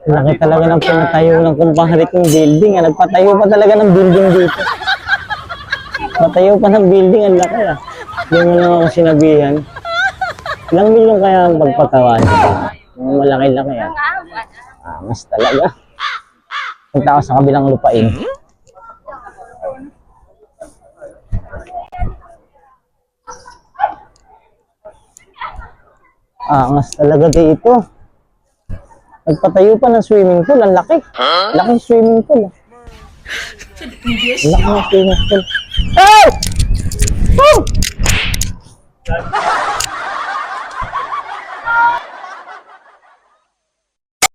Laki talaga ng pinatayo ng kumpare kong building. Nagpatayo pa talaga ng building dito. Patayo pa ng building, ang laki ah. Hindi mo lang ako sinabihan. Ilang milyon kaya ang pagpatawa dito? Malaki-laki ah. Mas talaga. Punta ako sa kabilang lupain. Mas talaga dito. Nagpatayo pa ng swimming pool. Ang laki. Laking swimming pool. Laki ng swimming pool. Oh! Oh!